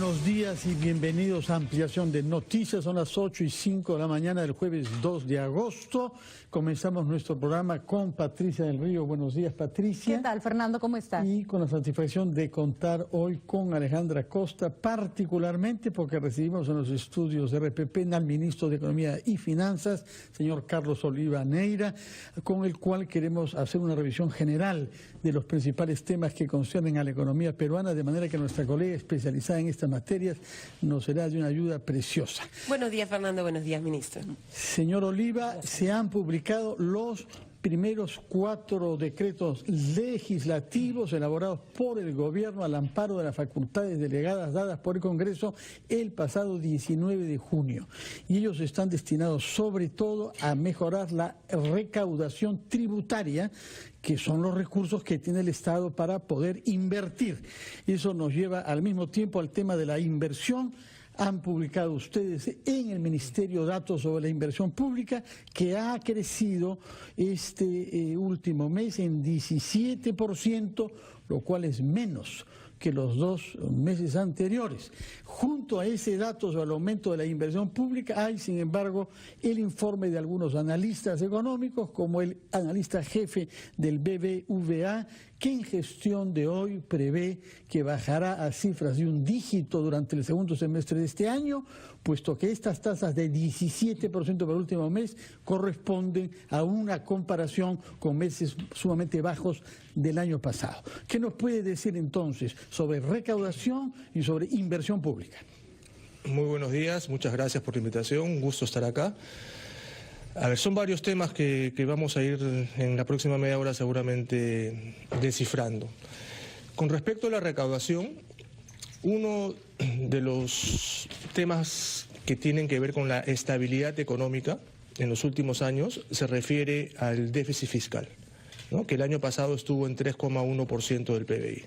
buenos días y bienvenidos a Ampliación de Noticias. Son las 8:05 de la mañana del jueves 2 de agosto. Comenzamos nuestro programa con Patricia del Río. Buenos días, Patricia. ¿Qué tal, Fernando? ¿Cómo estás? Y con la satisfacción de contar hoy con Alejandra Costa, particularmente porque recibimos en los estudios de RPP al ministro de Economía y Finanzas, señor Carlos Oliva Neira, con el cual queremos hacer una revisión general de los principales temas que conciernen a la economía peruana, de manera que nuestra colega especializada en estas materias nos será de una ayuda preciosa. Buenos días, Fernando. Buenos días, ministro. Señor Oliva, se han publicado los primeros 4 decretos legislativos elaborados por el gobierno al amparo de las facultades delegadas dadas por el Congreso el pasado 19 de junio. Y ellos están destinados sobre todo a mejorar la recaudación tributaria, que son los recursos que tiene el Estado para poder invertir. Eso nos lleva al mismo tiempo al tema de la inversión. Han publicado ustedes en el Ministerio datos sobre la inversión pública, que ha crecido este último mes en 17%, lo cual es menos que los 2 meses anteriores. Junto a ese dato sobre el aumento de la inversión pública hay, sin embargo, el informe de algunos analistas económicos, como el analista jefe del BBVA, que en gestión de hoy prevé que bajará a cifras de un dígito durante el segundo semestre de este año, puesto que estas tasas de 17% para el último mes corresponden a una comparación con meses sumamente bajos del año pasado. ¿Qué nos puede decir entonces sobre recaudación y sobre inversión pública? Muy buenos días, muchas gracias por la invitación, un gusto estar acá. A ver, son varios temas que vamos a ir en la próxima media hora seguramente descifrando. Con respecto a la recaudación, uno de los temas que tienen que ver con la estabilidad económica en los últimos años se refiere al déficit fiscal, ¿no? Que el año pasado estuvo en 3,1% del PBI.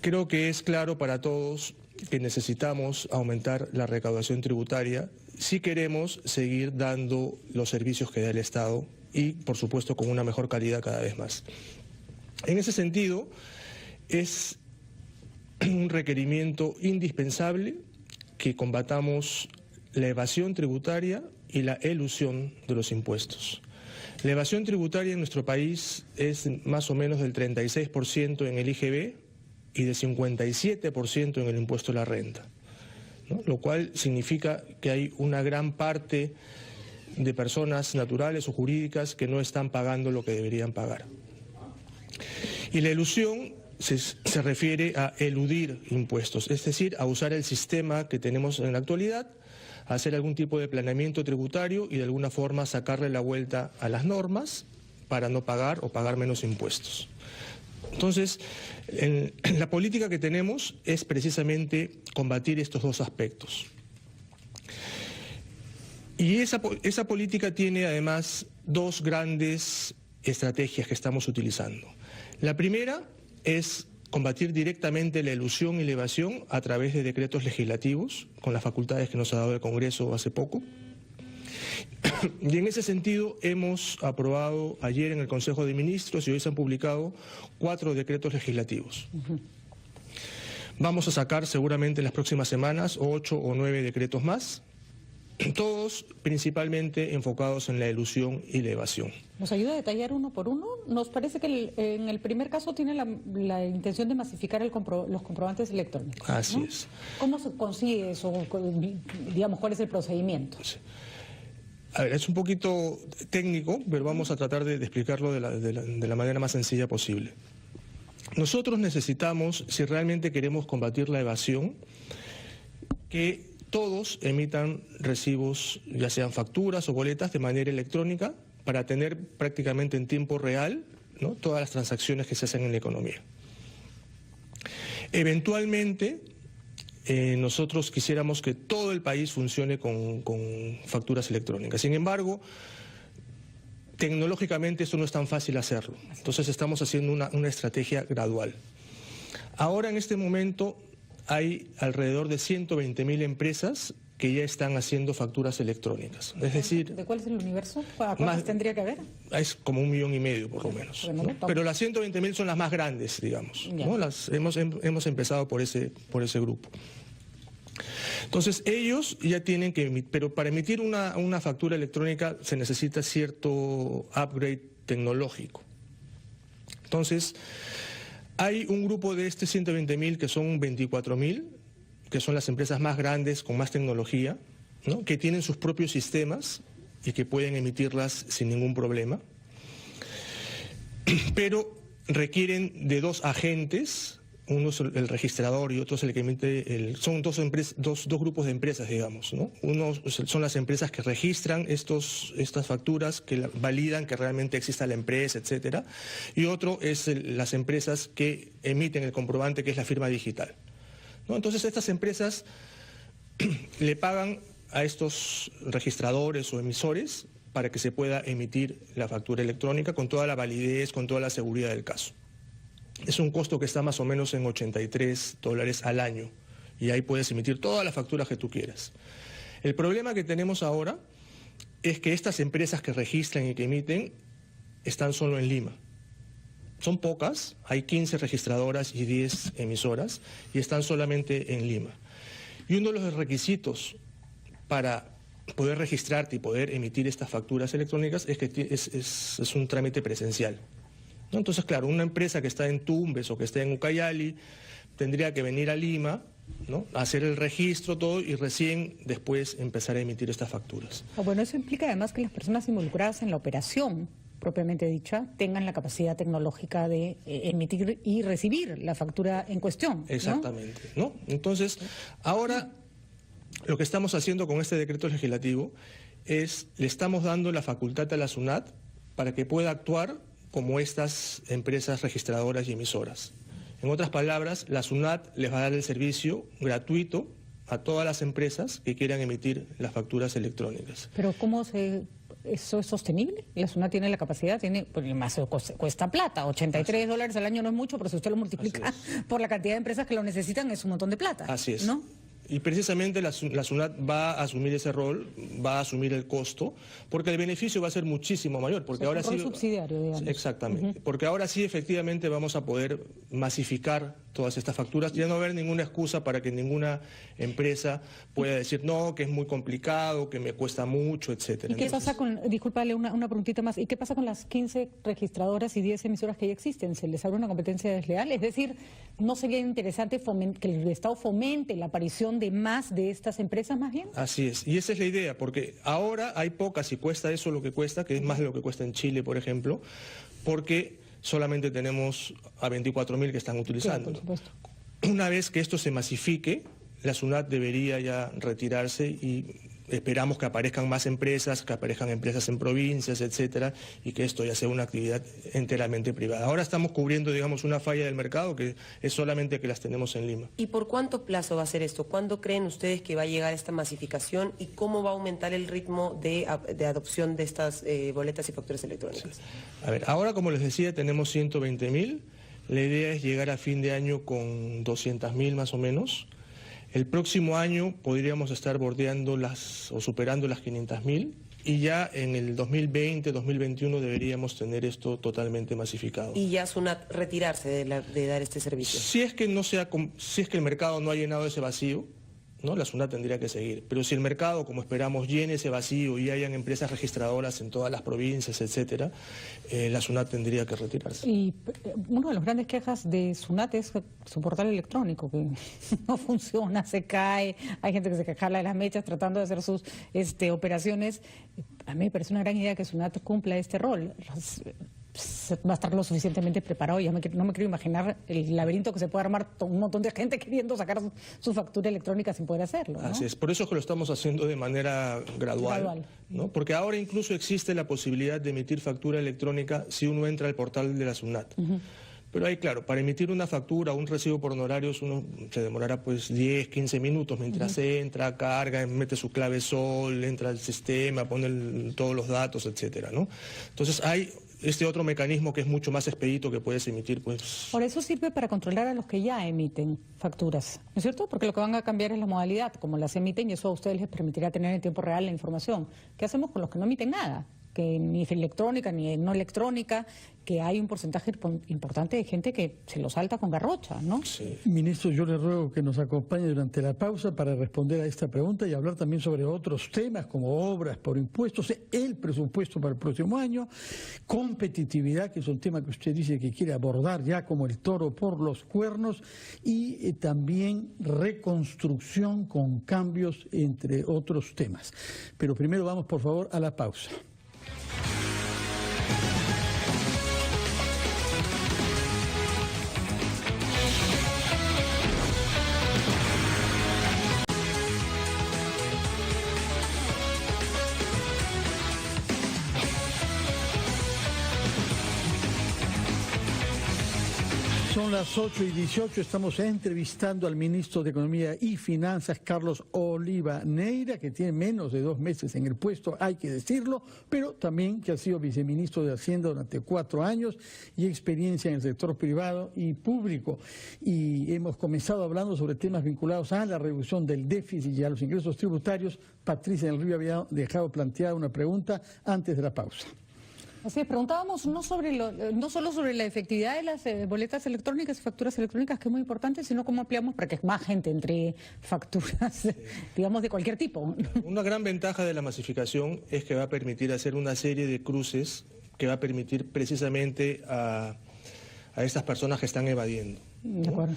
Creo que es claro para todos que necesitamos aumentar la recaudación tributaria si queremos seguir dando los servicios que da el Estado y, por supuesto, con una mejor calidad cada vez más. En ese sentido, es un requerimiento indispensable que combatamos la evasión tributaria y la elusión de los impuestos. La evasión tributaria en nuestro país es más o menos del 36% en el IGB y de 57% en el impuesto a la renta, ¿no? Lo cual significa que hay una gran parte de personas naturales o jurídicas que no están pagando lo que deberían pagar. Y la elusión se refiere a eludir impuestos, es decir, a usar el sistema que tenemos en la actualidad, a hacer algún tipo de planeamiento tributario y de alguna forma sacarle la vuelta a las normas para no pagar o pagar menos impuestos. Entonces, la política que tenemos es precisamente combatir estos dos aspectos. Y esa política tiene además 2 grandes estrategias que estamos utilizando. La primera es combatir directamente la elusión y la evasión a través de decretos legislativos, con las facultades que nos ha dado el Congreso hace poco. Y en ese sentido hemos aprobado ayer en el Consejo de Ministros y hoy se han publicado 4 decretos legislativos. Vamos a sacar seguramente en las próximas semanas 8 o 9 decretos más, todos principalmente enfocados en la elusión y la evasión. ¿Nos ayuda a detallar uno por uno? Nos parece que en el primer caso tiene la intención de masificar los comprobantes electrónicos, ¿no? Así es. ¿Cómo se consigue eso? Digamos, ¿cuál es el procedimiento? Sí. A ver, es un poquito técnico, pero vamos a tratar de explicarlo de la manera más sencilla posible. Nosotros necesitamos, si realmente queremos combatir la evasión, que todos emitan recibos, ya sean facturas o boletas, de manera electrónica, para tener prácticamente en tiempo real, ¿no?, todas las transacciones que se hacen en la economía. Eventualmente, nosotros quisiéramos que todo el país funcione con facturas electrónicas. Sin embargo, tecnológicamente eso no es tan fácil hacerlo. Entonces estamos haciendo una estrategia gradual. Ahora, en este momento, hay alrededor de 120.000 empresas que ya están haciendo facturas electrónicas. Es decir, ¿de cuál es el universo? ¿Cuántas tendría que haber? Es como 1,5 millones por lo menos. Bueno, ¿no? Pero las 120.000 son las más grandes, digamos. ¿no? Hemos empezado por ese grupo. Entonces, ellos ya tienen que emitir, pero para emitir una factura electrónica se necesita cierto upgrade tecnológico. Entonces, hay un grupo de 120.000 que son 24.000, que son las empresas más grandes, con más tecnología, ¿no? Que tienen sus propios sistemas y que pueden emitirlas sin ningún problema. Pero requieren de 2 agentes, uno es el registrador y otro es el que emite, son dos grupos de empresas, digamos, ¿no? Uno son las empresas que registran estas facturas, que validan que realmente exista la empresa, etcétera, y otro es las empresas que emiten el comprobante, que es la firma digital, ¿no? Entonces estas empresas le pagan a estos registradores o emisores para que se pueda emitir la factura electrónica con toda la validez, con toda la seguridad del caso. Es un costo que está más o menos en $83 al año y ahí puedes emitir todas las facturas que tú quieras. El problema que tenemos ahora es que estas empresas que registran y que emiten están solo en Lima. Son pocas, hay 15 registradoras y 10 emisoras y están solamente en Lima. Y uno de los requisitos para poder registrarte y poder emitir estas facturas electrónicas es que es un trámite presencial, ¿no? Entonces, claro, una empresa que está en Tumbes o que está en Ucayali tendría que venir a Lima, ¿no? Hacer el registro, todo, y recién después empezar a emitir estas facturas. Bueno, eso implica además que las personas involucradas en la operación propiamente dicha tengan la capacidad tecnológica de emitir y recibir la factura en cuestión, ¿no? Exactamente, ¿no? Entonces, ahora lo que estamos haciendo con este decreto legislativo es, le estamos dando la facultad a la SUNAT para que pueda actuar como estas empresas registradoras y emisoras. En otras palabras, la SUNAT les va a dar el servicio gratuito a todas las empresas que quieran emitir las facturas electrónicas. Pero ¿eso es sostenible? La SUNAT tiene la capacidad, pues más cuesta plata, $83 al año no es mucho, pero si usted lo multiplica por la cantidad de empresas que lo necesitan es un montón de plata. Así es. ¿No? Y precisamente la SUNAT va a asumir ese rol, va a asumir el costo, porque el beneficio va a ser muchísimo mayor. Porque ahora sí, subsidiario, digamos. Exactamente. Porque ahora sí, efectivamente, vamos a poder masificar todas estas facturas. Ya no va a haber ninguna excusa para que ninguna empresa pueda decir, no, que es muy complicado, que me cuesta mucho, etcétera. ¿Y qué pasa con, discúlpale una preguntita más, ¿y qué pasa con las 15 registradoras y 10 emisoras que ya existen? ¿Se les abre una competencia desleal? Es decir, ¿no sería interesante que el Estado fomente la aparición de más de estas empresas más bien? Así es, y esa es la idea, porque ahora hay pocas y cuesta eso lo que cuesta, que es más de lo que cuesta en Chile, por ejemplo, porque solamente tenemos a 24.000 que están utilizándolo. Por supuesto. Una vez que esto se masifique, la SUNAT debería ya retirarse y esperamos que aparezcan más empresas, que aparezcan empresas en provincias, etcétera, y que esto ya sea una actividad enteramente privada. Ahora estamos cubriendo, digamos, una falla del mercado que es solamente que las tenemos en Lima. ¿Y por cuánto plazo va a ser esto? ¿Cuándo creen ustedes que va a llegar esta masificación y cómo va a aumentar el ritmo de adopción de estas boletas y facturas electrónicas? Sí. A ver, ahora, como les decía, tenemos 120.000. La idea es llegar a fin de año con 200.000 más o menos. El próximo año podríamos estar bordeando o superando las 500.000 y ya en el 2020, 2021 deberíamos tener esto totalmente masificado. Y ya SUNAT retirarse de dar este servicio. Si es que el mercado no ha llenado ese vacío, ¿no? La SUNAT tendría que seguir. Pero si el mercado, como esperamos, llene ese vacío y hayan empresas registradoras en todas las provincias, etcétera, la SUNAT tendría que retirarse. Y una de las grandes quejas de SUNAT es su portal electrónico, que no funciona, se cae, hay gente que se jala de las mechas tratando de hacer sus operaciones. A mí me parece una gran idea que SUNAT cumpla este rol. Va a estar lo suficientemente preparado. No me quiero imaginar el laberinto que se puede armar un montón de gente queriendo sacar su factura electrónica sin poder hacerlo, ¿no? Así es, por eso es que lo estamos haciendo de manera gradual. ¿No? Porque ahora incluso existe la posibilidad de emitir factura electrónica si uno entra al portal de la SUNAT. Pero ahí, claro, para emitir una factura o un recibo por honorarios uno se demorará pues 10, 15 minutos mientras entra, carga, mete su clave SOL, entra al sistema, pone todos los datos, etcétera, ¿no? Entonces hay este otro mecanismo que es mucho más expedito que puedes emitir, pues... Por eso sirve para controlar a los que ya emiten facturas, ¿no es cierto? Porque lo que van a cambiar es la modalidad, como las emiten, y eso a ustedes les permitirá tener en tiempo real la información. ¿Qué hacemos con los que no emiten nada? Que ni es electrónica ni no electrónica, que hay un porcentaje importante de gente que se lo salta con garrocha, ¿no? Sí. Ministro, yo le ruego que nos acompañe durante la pausa para responder a esta pregunta y hablar también sobre otros temas como obras por impuestos, el presupuesto para el próximo año, competitividad, que es un tema que usted dice que quiere abordar ya como el toro por los cuernos, y también reconstrucción con cambios, entre otros temas. Pero primero vamos, por favor, a la pausa. Son las 8:18, estamos entrevistando al ministro de Economía y Finanzas, Carlos Oliva Neira, que tiene menos de 2 meses en el puesto, hay que decirlo, pero también que ha sido viceministro de Hacienda durante 4 años y experiencia en el sector privado y público. Y hemos comenzado hablando sobre temas vinculados a la reducción del déficit y a los ingresos tributarios. Patricia del Río había dejado planteada una pregunta antes de la pausa. Así es, preguntábamos no solo sobre la efectividad de las boletas electrónicas y facturas electrónicas, que es muy importante, sino cómo ampliamos para que más gente entregue facturas, digamos, de cualquier tipo. Una gran ventaja de la masificación es que va a permitir hacer una serie de cruces que va a permitir precisamente a estas personas que están evadiendo, ¿no? De acuerdo.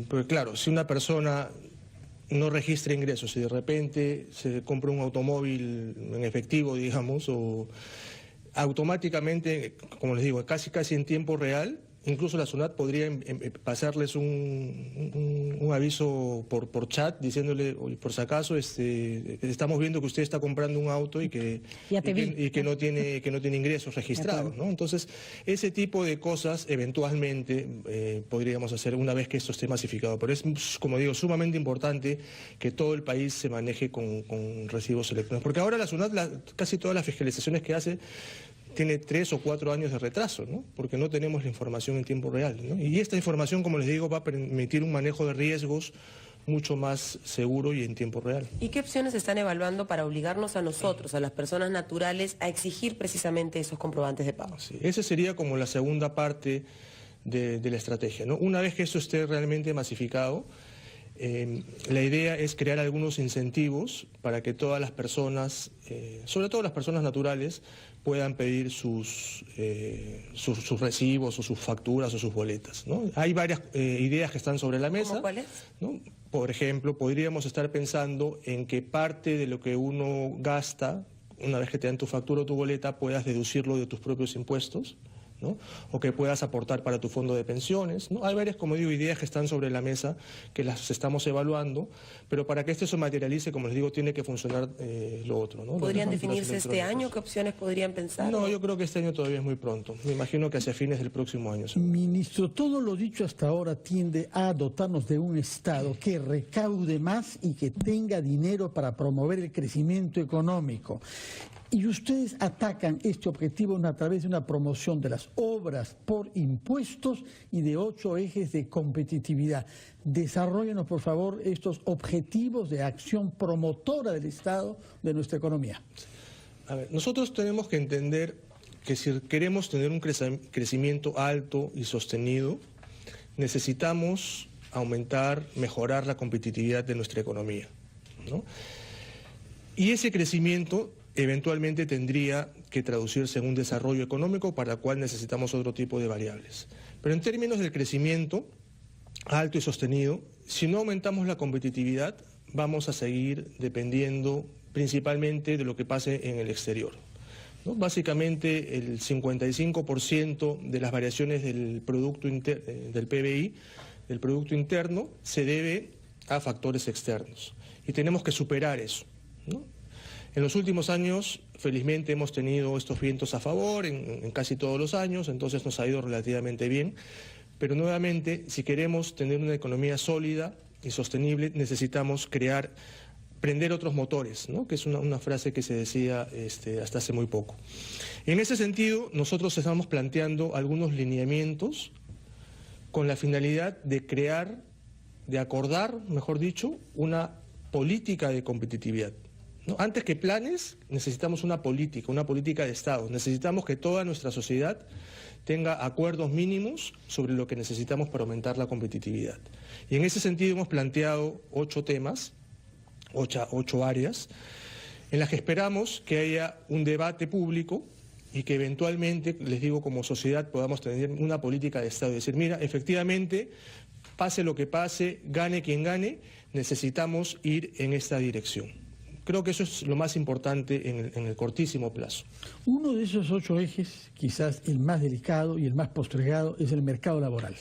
Porque claro, si una persona no registra ingresos y de repente se compra un automóvil en efectivo, digamos, o automáticamente, como les digo, casi en tiempo real, incluso la SUNAT podría pasarles un aviso por chat diciéndole, oye, por si acaso estamos viendo que usted está comprando un auto y que no tiene ingresos registrados, ¿no? Entonces, ese tipo de cosas eventualmente podríamos hacer una vez que esto esté masificado. Pero es, como digo, sumamente importante que todo el país se maneje con recibos electrónicos. Porque ahora la SUNAT, casi todas las fiscalizaciones que hace, tiene 3 o 4 años de retraso, ¿no? Porque no tenemos la información en tiempo real, ¿no? Y esta información, como les digo, va a permitir un manejo de riesgos mucho más seguro y en tiempo real. ¿Y qué opciones están evaluando para obligarnos a nosotros, a las personas naturales, a exigir precisamente esos comprobantes de pago? Sí, esa sería como la segunda parte de la estrategia, ¿no? Una vez que esto esté realmente masificado, la idea es crear algunos incentivos para que todas las personas, sobre todo las personas naturales, puedan pedir sus recibos o sus facturas o sus boletas, ¿no? Hay varias ideas que están sobre la mesa. ¿Cómo cuáles? ¿No? Por ejemplo, podríamos estar pensando en que parte de lo que uno gasta, una vez que te dan tu factura o tu boleta, puedas deducirlo de tus propios impuestos, ¿no? O que puedas aportar para tu fondo de pensiones, ¿no? Hay varias, como digo, ideas que están sobre la mesa, que las estamos evaluando, pero para que esto se materialice, como les digo, tiene que funcionar lo otro, ¿no? ¿Podrían definirse este año? ¿Qué opciones podrían pensar? No, yo creo que este año todavía es muy pronto. Me imagino que hacia fines del próximo año. Ministro, todo lo dicho hasta ahora tiende a dotarnos de un Estado que recaude más y que tenga dinero para promover el crecimiento económico. Y ustedes atacan este objetivo a través de una promoción de las obras por impuestos y de 8 ejes de competitividad. Desarróllenos, por favor, estos objetivos de acción promotora del Estado de nuestra economía. A ver, nosotros tenemos que entender que si queremos tener un crecimiento alto y sostenido, necesitamos aumentar, mejorar la competitividad de nuestra economía, ¿no? Y ese crecimiento eventualmente tendría que traducirse en un desarrollo económico para el cual necesitamos otro tipo de variables. Pero en términos del crecimiento alto y sostenido, si no aumentamos la competitividad, vamos a seguir dependiendo principalmente de lo que pase en el exterior, ¿no? Básicamente el 55% de las variaciones del del PBI, del Producto Interno, se debe a factores externos. Y tenemos que superar eso, ¿no? En los últimos años, felizmente, hemos tenido estos vientos a favor en casi todos los años, entonces nos ha ido relativamente bien. Pero nuevamente, si queremos tener una economía sólida y sostenible, necesitamos crear prender otros motores, ¿no? Que es una frase que se decía hasta hace muy poco. En ese sentido, nosotros estamos planteando algunos lineamientos con la finalidad de crear, de acordar, mejor dicho, una política de competitividad, ¿no? Antes que planes, necesitamos una política de Estado. Necesitamos que toda nuestra sociedad tenga acuerdos mínimos sobre lo que necesitamos para aumentar la competitividad. Y en ese sentido hemos planteado 8 temas, 8 áreas, en las que esperamos que haya un debate público y que eventualmente, les digo, como sociedad podamos tener una política de Estado. Es decir, mira, efectivamente, pase lo que pase, gane quien gane, necesitamos ir en esta dirección. Creo que eso es lo más importante en el cortísimo plazo. Uno de esos 8 ejes, quizás el más delicado y el más postergado, es el mercado laboral.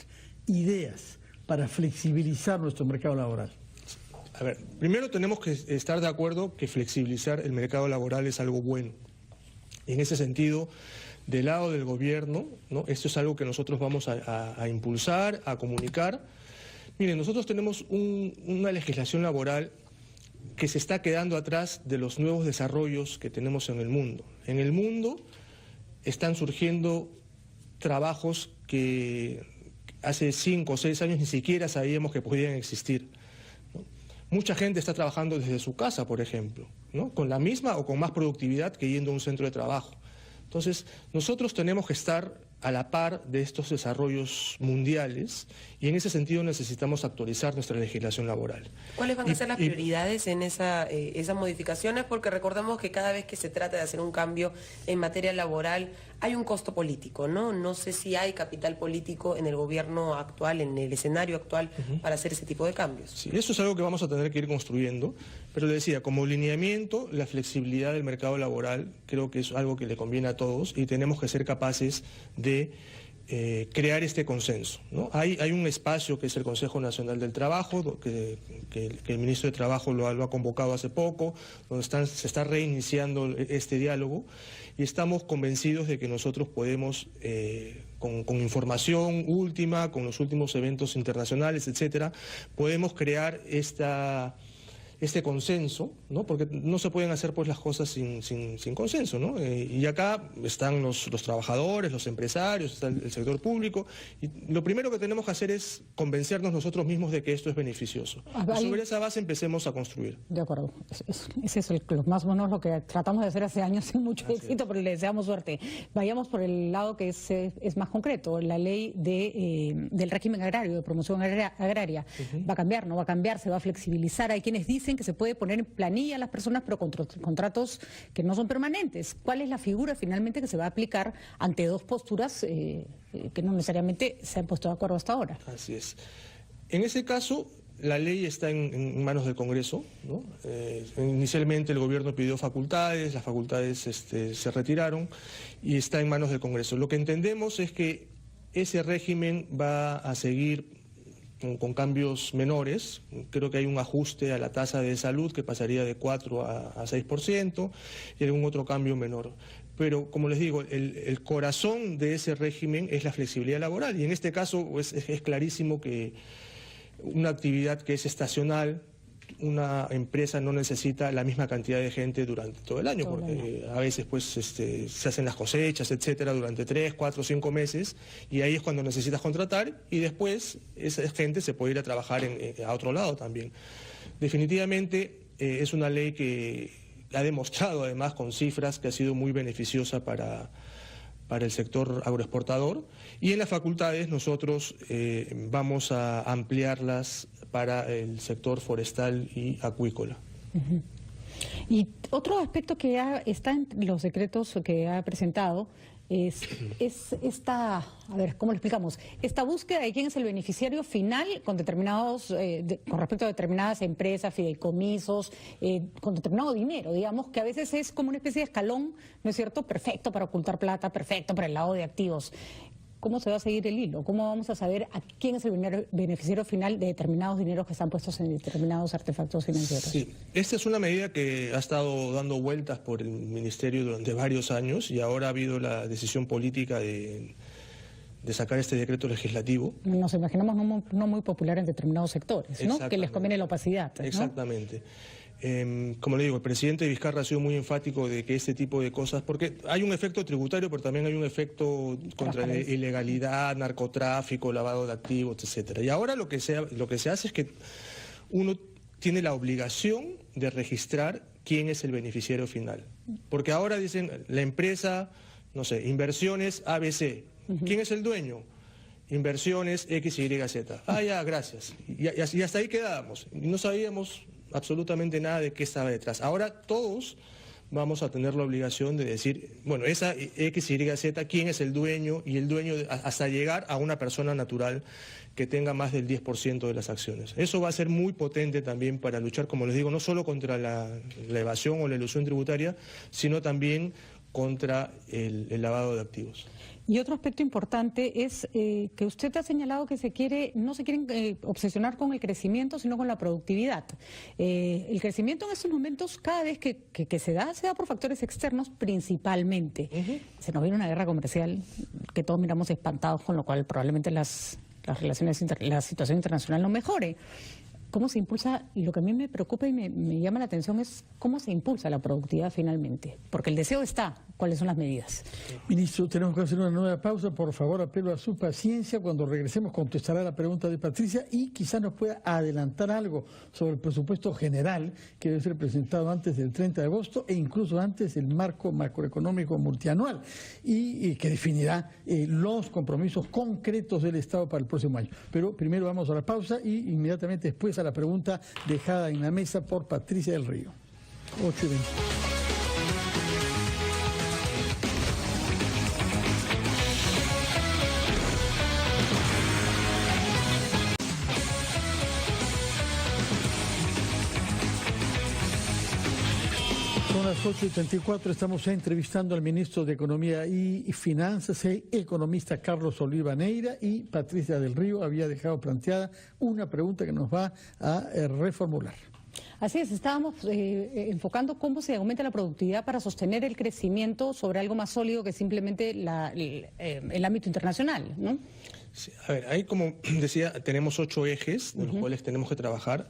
Ideas para flexibilizar nuestro mercado laboral. A ver, primero tenemos que estar de acuerdo que flexibilizar el mercado laboral es algo bueno. Y en ese sentido, del lado del gobierno, ¿no? Esto es algo que nosotros vamos a impulsar, a comunicar. Miren, nosotros tenemos una legislación laboral que se está quedando atrás de los nuevos desarrollos que tenemos en el mundo. En el mundo están surgiendo trabajos que hace 5 o 6 años ni siquiera sabíamos que podían existir, ¿no? Mucha gente está trabajando desde su casa, por ejemplo, ¿no? Con la misma o con más productividad que yendo a un centro de trabajo. Entonces, nosotros tenemos que estar a la par de estos desarrollos mundiales y en ese sentido necesitamos actualizar nuestra legislación laboral. ¿Cuáles van a ser las prioridades en esas modificaciones? Porque recordamos que cada vez que se trata de hacer un cambio en materia laboral hay un costo político, ¿no? No sé si hay capital político en el gobierno actual, en el escenario actual, para hacer ese tipo de cambios. Sí, eso es algo que vamos a tener que ir construyendo, pero le decía, como lineamiento, la flexibilidad del mercado laboral creo que es algo que le conviene a todos y tenemos que ser capaces de crear este consenso, ¿no? Hay un espacio que es el Consejo Nacional del Trabajo, que el ministro de Trabajo lo ha convocado hace poco, donde se está reiniciando este diálogo y estamos convencidos de que nosotros podemos, con información última, con los últimos eventos internacionales, etcétera, podemos crear este consenso, ¿no? Porque no se pueden hacer pues las cosas sin consenso, ¿no? Y acá están los trabajadores, los empresarios, está el sector público, y lo primero que tenemos que hacer es convencernos nosotros mismos de que esto es beneficioso. Y sobre esa base empecemos a construir. De acuerdo, ese es lo más o menos lo que tratamos de hacer hace años sin mucho éxito, pero le deseamos suerte. Vayamos por el lado que es más concreto, la ley del régimen agrario, de promoción agraria. ¿Va a cambiar? ¿No va a cambiar? ¿Se va a flexibilizar? Hay quienes dicen que se puede poner en planilla a las personas, pero con contratos que no son permanentes. ¿Cuál es la figura finalmente que se va a aplicar ante 2 posturas que no necesariamente se han puesto de acuerdo hasta ahora? Así es. En ese caso, la ley está en manos del Congreso, ¿no? Inicialmente el gobierno pidió facultades, las facultades se retiraron y está en manos del Congreso. Lo que entendemos es que ese régimen va a seguir con cambios menores. Creo que hay un ajuste a la tasa de salud que pasaría de 4 a 6% y algún otro cambio menor. Pero, como les digo, el corazón de ese régimen es la flexibilidad laboral y en este caso es clarísimo que una actividad que es estacional, una empresa no necesita la misma cantidad de gente durante todo el año, porque a veces pues se hacen las cosechas, etcétera, durante 3, 4, 5 meses, y ahí es cuando necesitas contratar, y después esa gente se puede ir a trabajar a otro lado también. Definitivamente es una ley que ha demostrado además con cifras que ha sido muy beneficiosa para el sector agroexportador, y en las facultades nosotros vamos a ampliarlas para el sector forestal y acuícola. Y otro aspecto que está en los decretos que ha presentado es esta, a ver, ¿cómo lo explicamos? Esta búsqueda de quién es el beneficiario final con determinados, con respecto a determinadas empresas, fideicomisos, con determinado dinero, digamos, que a veces es como una especie de escalón, ¿no es cierto?, perfecto para ocultar plata, perfecto para el lavado de activos. ¿Cómo se va a seguir el hilo? ¿Cómo vamos a saber a quién es el beneficiario final de determinados dineros que están puestos en determinados artefactos financieros? Sí, esta es una medida que ha estado dando vueltas por el Ministerio durante varios años y ahora ha habido la decisión política de sacar este decreto legislativo. Nos imaginamos no muy popular en determinados sectores, ¿no? Que les conviene la opacidad, ¿no? Exactamente. Como le digo, el presidente Vizcarra ha sido muy enfático de que este tipo de cosas, porque hay un efecto tributario, pero también hay un efecto contra la ilegalidad, narcotráfico, lavado de activos, etcétera. Y ahora lo que se hace es que uno tiene la obligación de registrar quién es el beneficiario final. Porque ahora dicen, la empresa, no sé, Inversiones ABC, ¿quién es el dueño? Inversiones XYZ. Ah, ya, gracias. Y hasta ahí quedábamos. No sabíamos absolutamente nada de qué estaba detrás. Ahora todos vamos a tener la obligación de decir, bueno, esa XYZ, quién es el dueño, y el dueño hasta llegar a una persona natural que tenga más del 10% de las acciones. Eso va a ser muy potente también para luchar, como les digo, no solo contra la evasión o la elusión tributaria, sino también contra el lavado de activos. Y otro aspecto importante es que usted ha señalado que no se quieren obsesionar con el crecimiento, sino con la productividad. El crecimiento en estos momentos, cada vez que se da por factores externos principalmente. Se nos viene una guerra comercial que todos miramos espantados, con lo cual probablemente la situación internacional no mejore. ¿Cómo se impulsa? Y lo que a mí me preocupa y me llama la atención es cómo se impulsa la productividad finalmente. Porque el deseo está. ¿Cuáles son las medidas? Ministro, tenemos que hacer una nueva pausa. Por favor, apelo a su paciencia. Cuando regresemos contestará la pregunta de Patricia y quizás nos pueda adelantar algo sobre el presupuesto general que debe ser presentado antes del 30 de agosto e incluso antes del marco macroeconómico multianual y que definirá los compromisos concretos del Estado para el próximo año. Pero primero vamos a la pausa y inmediatamente después a la pregunta dejada en la mesa por Patricia del Río. 8:20. Son las 8:34, estamos entrevistando al ministro de Economía y Finanzas, el economista Carlos Oliva Neira, y Patricia del Río había dejado planteada una pregunta que nos va a reformular. Así es, estábamos enfocando cómo se aumenta la productividad para sostener el crecimiento sobre algo más sólido que simplemente el ámbito internacional, ¿no? Sí, a ver, ahí como decía, tenemos 8 ejes de los cuales tenemos que trabajar.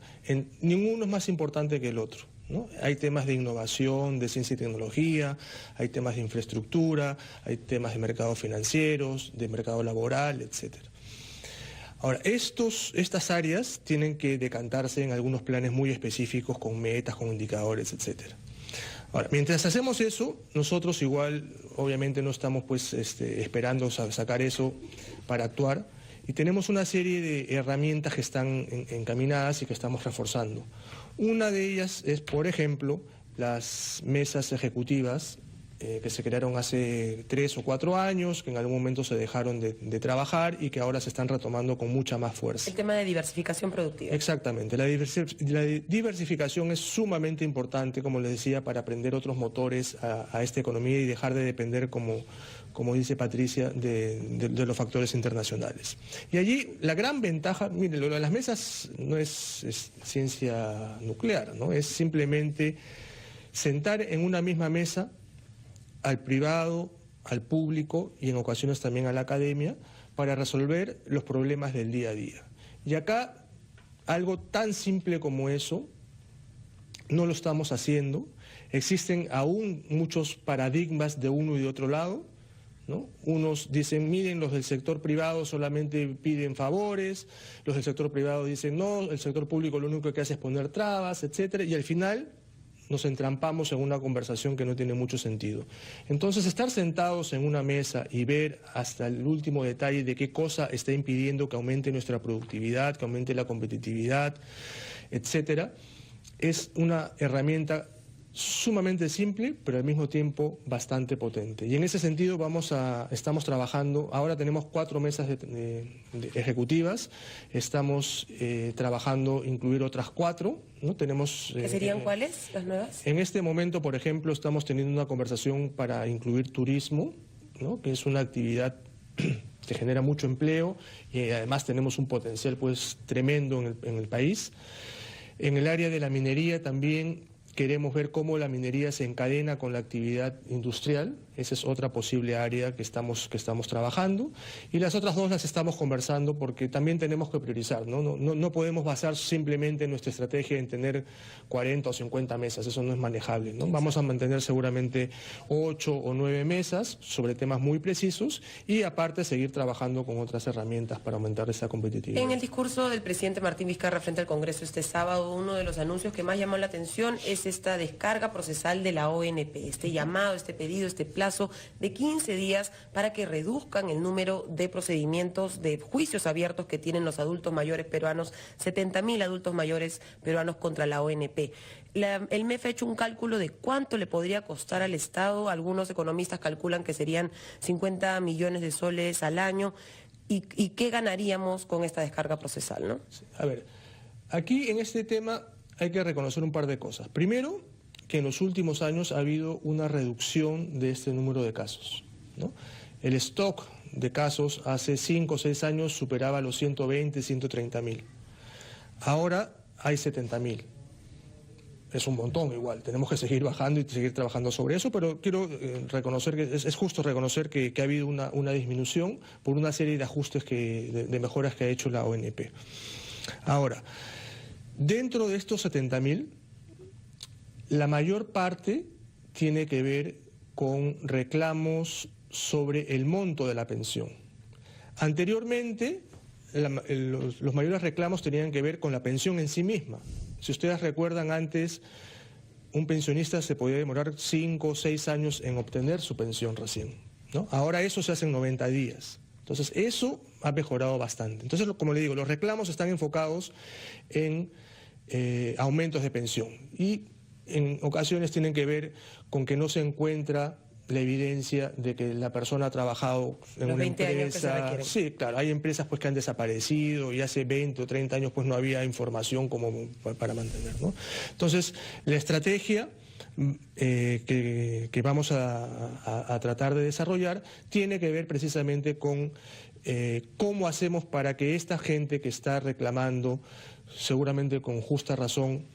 Ninguno es más importante que el otro, ¿no? Hay temas de innovación, de ciencia y tecnología, hay temas de infraestructura, hay temas de mercados financieros, de mercado laboral, etcétera. Ahora, estas áreas tienen que decantarse en algunos planes muy específicos, con metas, con indicadores, etcétera. Ahora, mientras hacemos eso, nosotros igual, obviamente no estamos pues esperando sacar eso para actuar, y tenemos una serie de herramientas que están encaminadas y que estamos reforzando. Una de ellas es, por ejemplo, las mesas ejecutivas que se crearon hace 3 o 4 años, que en algún momento se dejaron de trabajar y que ahora se están retomando con mucha más fuerza. El tema de diversificación productiva. Exactamente. La diversificación es sumamente importante, como les decía, para aprender otros motores a esta economía y dejar de depender, como dice Patricia, de los factores internacionales. Y allí la gran ventaja, mire, lo de las mesas no es ciencia nuclear, ¿no? Es simplemente sentar en una misma mesa al privado, al público y en ocasiones también a la academia para resolver los problemas del día a día. Y acá algo tan simple como eso no lo estamos haciendo. Existen aún muchos paradigmas de uno y de otro lado, ¿no? Unos dicen, miren, los del sector privado solamente piden favores, los del sector privado dicen, no, el sector público lo único que hace es poner trabas, etcétera, y al final nos entrampamos en una conversación que no tiene mucho sentido. Entonces, estar sentados en una mesa y ver hasta el último detalle de qué cosa está impidiendo que aumente nuestra productividad, que aumente la competitividad, etcétera, es una herramienta sumamente simple, pero al mismo tiempo bastante potente. Y en ese sentido estamos trabajando, ahora tenemos 4 mesas ejecutivas, estamos trabajando incluir otras 4, ¿no? Tenemos, ¿Qué serían cuáles, las nuevas? En este momento, por ejemplo, estamos teniendo una conversación para incluir turismo, ¿no? Que es una actividad que genera mucho empleo y además tenemos un potencial pues tremendo en el país. En el área de la minería también Queremos ver cómo la minería se encadena con la actividad industrial. Esa es otra posible área que estamos trabajando. Y las otras dos las estamos conversando porque también tenemos que priorizar, ¿no? No podemos basar simplemente nuestra estrategia en tener 40 o 50 mesas. Eso no es manejable, ¿no? Vamos a mantener seguramente 8 o 9 mesas sobre temas muy precisos y aparte seguir trabajando con otras herramientas para aumentar esa competitividad. En el discurso del presidente Martín Vizcarra frente al Congreso este sábado, uno de los anuncios que más llamó la atención es esta descarga procesal de la ONP, este llamado, este pedido, este plazo de 15 días para que reduzcan el número de procedimientos de juicios abiertos que tienen los adultos mayores peruanos, 70.000 adultos mayores peruanos contra la ONP. El MEF ha hecho un cálculo de cuánto le podría costar al Estado. Algunos economistas calculan que serían 50 millones de soles al año. ¿Y qué ganaríamos con esta descarga procesal, no? A ver, aquí en este tema hay que reconocer un par de cosas. Primero, que en los últimos años ha habido una reducción de este número de casos, ¿no? El stock de casos hace 5 o 6 años superaba los 120, 130 mil. Ahora hay 70 mil. Es un montón igual, tenemos que seguir bajando y seguir trabajando sobre eso, pero quiero reconocer que es justo reconocer que ha habido una disminución por una serie de ajustes, de mejoras que ha hecho la ONP. Ahora, dentro de estos 70.000, la mayor parte tiene que ver con reclamos sobre el monto de la pensión. Anteriormente, los mayores reclamos tenían que ver con la pensión en sí misma. Si ustedes recuerdan, antes un pensionista se podía demorar 5 o 6 años en obtener su pensión recién, ¿no? Ahora eso se hace en 90 días. Entonces eso ha mejorado bastante. Entonces, como le digo, los reclamos están enfocados en aumentos de pensión y en ocasiones tienen que ver con que no se encuentra la evidencia de que la persona ha trabajado en una empresa. Sí, claro, hay empresas pues que han desaparecido y hace 20 o 30 años pues no había información como para mantener, ¿no? Entonces, la estrategia que vamos a tratar de desarrollar tiene que ver precisamente con cómo hacemos para que esta gente que está reclamando, seguramente con justa razón,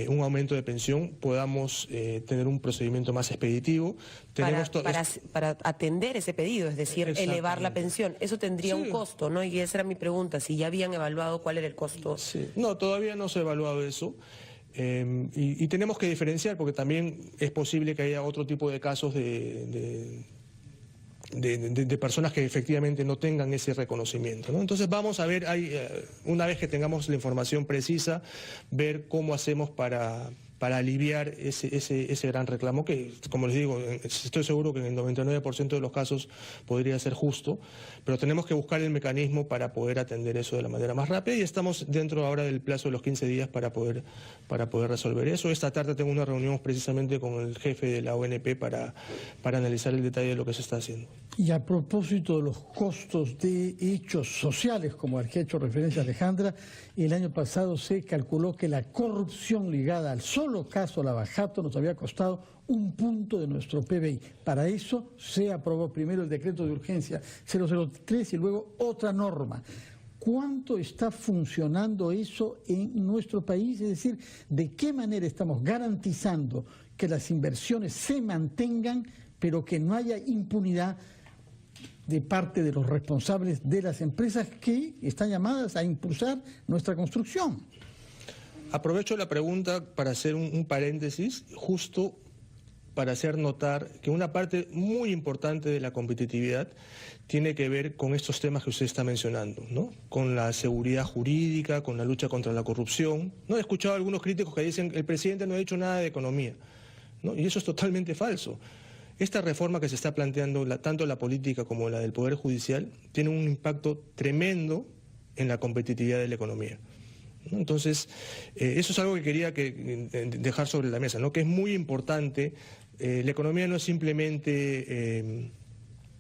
un aumento de pensión, podamos tener un procedimiento más expeditivo. Para atender ese pedido, es decir, elevar la pensión. Eso tendría un costo, ¿no? Y esa era mi pregunta, si ya habían evaluado cuál era el costo. Sí. No, todavía no se ha evaluado eso. Y tenemos que diferenciar, porque también es posible que haya otro tipo de casos de personas que efectivamente no tengan ese reconocimiento, ¿no? Entonces vamos a ver, una vez que tengamos la información precisa, ver cómo hacemos para aliviar ese gran reclamo que, como les digo, estoy seguro que en el 99% de los casos podría ser justo, pero tenemos que buscar el mecanismo para poder atender eso de la manera más rápida y estamos dentro ahora del plazo de los 15 días para poder resolver eso. Esta tarde tengo una reunión precisamente con el jefe de la ONP para analizar el detalle de lo que se está haciendo. Y a propósito de los costos de hechos sociales, como al que ha hecho referencia Alejandra, el año pasado se calculó que la corrupción ligada al solo caso Lavajato nos había costado 1 punto de nuestro PBI. Para eso se aprobó primero el decreto de urgencia 003 y luego otra norma. ¿Cuánto está funcionando eso en nuestro país? Es decir, ¿de qué manera estamos garantizando que las inversiones se mantengan, pero que no haya impunidad de parte de los responsables de las empresas que están llamadas a impulsar nuestra construcción? Aprovecho la pregunta para hacer un paréntesis, justo para hacer notar que una parte muy importante de la competitividad tiene que ver con estos temas que usted está mencionando, ¿no? Con la seguridad jurídica, con la lucha contra la corrupción. No he escuchado a algunos críticos que dicen el presidente no ha dicho nada de economía, ¿no? Y eso es totalmente falso. Esta reforma que se está planteando, tanto la política como la del Poder Judicial, tiene un impacto tremendo en la competitividad de la economía, ¿no? Entonces, eso es algo que quería dejar sobre la mesa, ¿no? Que es muy importante. La economía no es simplemente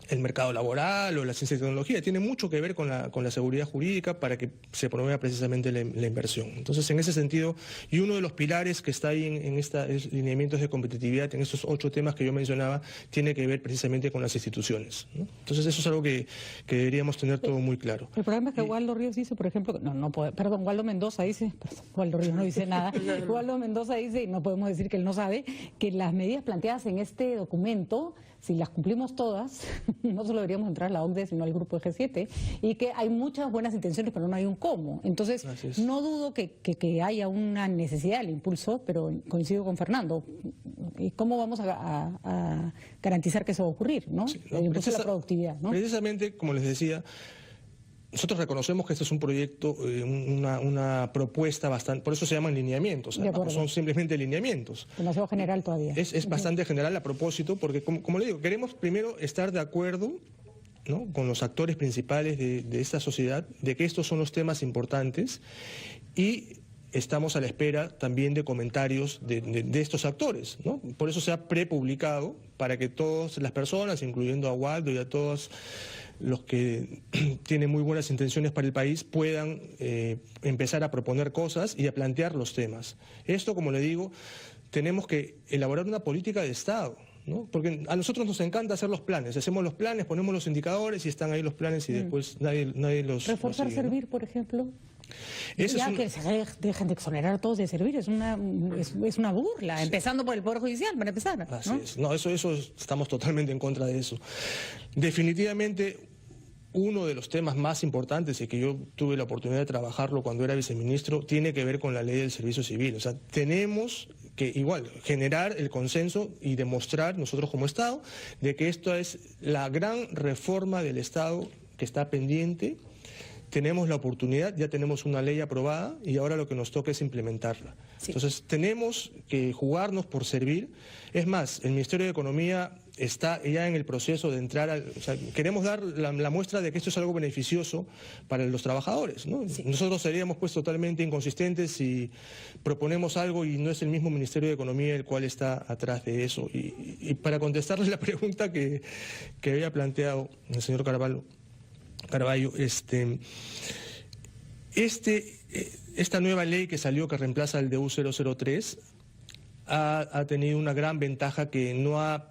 el mercado laboral o la ciencia y tecnología, tiene mucho que ver con la seguridad jurídica para que se promueva precisamente la inversión. Entonces, en ese sentido, y uno de los pilares que está ahí en estos lineamientos de competitividad, en estos 8 temas que yo mencionaba, tiene que ver precisamente con las instituciones, ¿no? Entonces, eso es algo que deberíamos tener todo muy claro. El problema es que Waldo Ríos dice, por ejemplo, Waldo Mendoza dice, Waldo Ríos no dice nada, Waldo Mendoza dice, y no podemos decir que él no sabe, que las medidas planteadas en este documento, si las cumplimos todas, no solo deberíamos entrar a la OCDE, sino al grupo de G7, y que hay muchas buenas intenciones, pero no hay un cómo. Entonces, no dudo que haya una necesidad del impulso, pero coincido con Fernando. ¿Y cómo vamos a garantizar que eso va a ocurrir, ¿no? Sí, el impulso de la productividad, ¿no? Precisamente, como les decía, nosotros reconocemos que este es un proyecto, una propuesta bastante, por eso se llaman lineamientos, no son simplemente lineamientos. Demasiado general todavía. Es bastante general a propósito, porque como le digo, queremos primero estar de acuerdo, ¿no?, con los actores principales de esta sociedad, de que estos son los temas importantes, y estamos a la espera también de comentarios de estos actores, ¿no? Por eso se ha prepublicado, para que todas las personas, incluyendo a Waldo y a todos los que tienen muy buenas intenciones para el país, puedan empezar a proponer cosas y a plantear los temas. Esto, como le digo, tenemos que elaborar una política de Estado, ¿no? Porque a nosotros nos encanta hacer los planes, hacemos los planes, ponemos los indicadores y están ahí los planes y después nadie los... Reforzar sigue, ¿no? Servir, por ejemplo. Eso ya que se dejen de exonerar a todos de Servir, es una burla, empezando por el Poder Judicial, para empezar, ¿no? Así es. No, eso estamos totalmente en contra de eso. Definitivamente, uno de los temas más importantes, y que yo tuve la oportunidad de trabajarlo cuando era viceministro, tiene que ver con la ley del servicio civil. O sea, tenemos que igual generar el consenso y demostrar nosotros como Estado de que esto es la gran reforma del Estado que está pendiente. Tenemos la oportunidad, ya tenemos una ley aprobada y ahora lo que nos toca es implementarla. Sí. Entonces tenemos que jugarnos por servir. Es más, el Ministerio de Economía está ya en el proceso de entrar o sea, queremos dar la muestra de que esto es algo beneficioso para los trabajadores, ¿no? Sí. Nosotros seríamos pues totalmente inconsistentes si proponemos algo y no es el mismo Ministerio de Economía el cual está atrás de eso. Y para contestarle la pregunta que había planteado el señor Carvalho, esta nueva ley que salió, que reemplaza el DU 003, ha tenido una gran ventaja, que no ha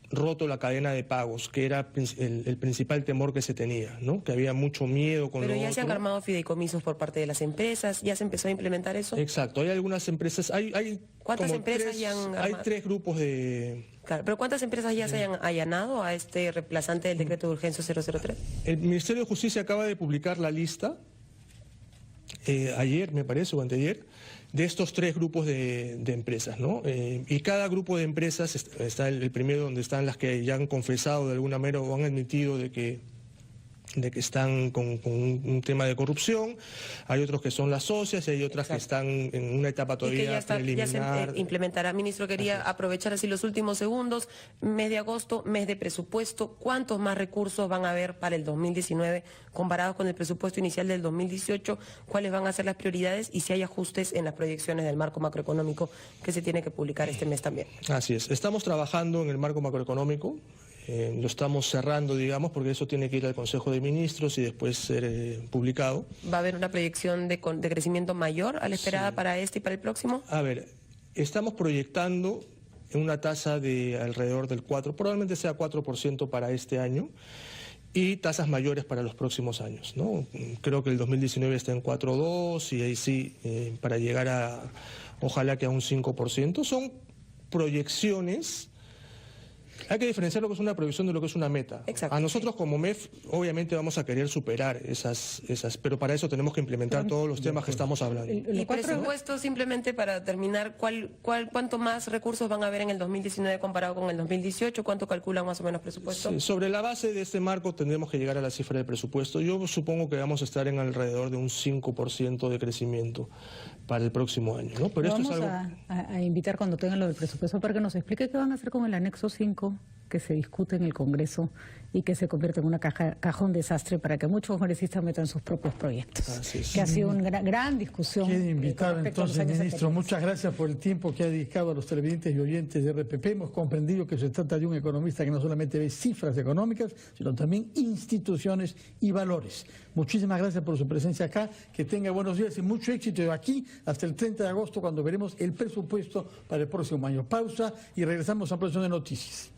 roto la cadena de pagos, que era el principal temor que se tenía, ¿no? Que había mucho miedo con Pero ya se han armado fideicomisos por parte de las empresas, ¿ya se empezó a implementar eso? Exacto, hay algunas empresas, ¿cuántas empresas ya han armado? Hay 3 grupos de... Claro, pero ¿cuántas empresas ya se hayan allanado a este reemplazante del decreto de urgencia 003? El Ministerio de Justicia acaba de publicar la lista, ayer me parece, o anteayer, de estos 3 grupos de empresas, ¿no? Y cada grupo de empresas, está el primero donde están las que ya han confesado de alguna manera o han admitido de que están con un tema de corrupción, hay otros que son las socias y hay otras que están en una etapa todavía preliminar. Ya se implementará. Ministro, quería aprovechar así los últimos segundos, mes de agosto, mes de presupuesto, ¿cuántos más recursos van a haber para el 2019 comparados con el presupuesto inicial del 2018? ¿Cuáles van a ser las prioridades y si hay ajustes en las proyecciones del marco macroeconómico que se tiene que publicar este mes también? Así es, estamos trabajando en el marco macroeconómico. Lo estamos cerrando, digamos, porque eso tiene que ir al Consejo de Ministros y después ser publicado. ¿Va a haber una proyección de crecimiento mayor a la esperada para este y para el próximo? A ver, estamos proyectando una tasa de alrededor del 4%, probablemente sea 4% para este año, y tasas mayores para los próximos años, ¿no? Creo que el 2019 está en 4,2 y ahí sí, para llegar a, ojalá que a un 5%. Son proyecciones. Hay que diferenciar lo que es una proyección de lo que es una meta. Exacto. A nosotros como MEF obviamente vamos a querer superar esas, pero para eso tenemos que implementar todos los temas que estamos hablando. Y presupuesto, simplemente para terminar, ¿cuánto más recursos van a haber en el 2019 comparado con el 2018? ¿Cuánto calculan más o menos presupuesto? Sí, sobre la base de este marco tendremos que llegar a la cifra del presupuesto. Yo supongo que vamos a estar en alrededor de un 5% de crecimiento para el próximo año, ¿no? Pero esto vamos es algo... a invitar cuando tengan lo del presupuesto para que nos explique qué van a hacer con el anexo 5 que se discute en el Congreso y que se convierte en una cajón desastre para que muchos congresistas metan sus propios proyectos. Que ha sido una gran discusión. Queda invitado entonces, ministro. Muchas gracias por el tiempo que ha dedicado a los televidentes y oyentes de RPP. Hemos comprendido que se trata de un economista que no solamente ve cifras económicas, sino también instituciones y valores. Muchísimas gracias por su presencia acá. Que tenga buenos días y mucho éxito de aquí hasta el 30 de agosto, cuando veremos el presupuesto para el próximo año. Pausa y regresamos a Producción de Noticias.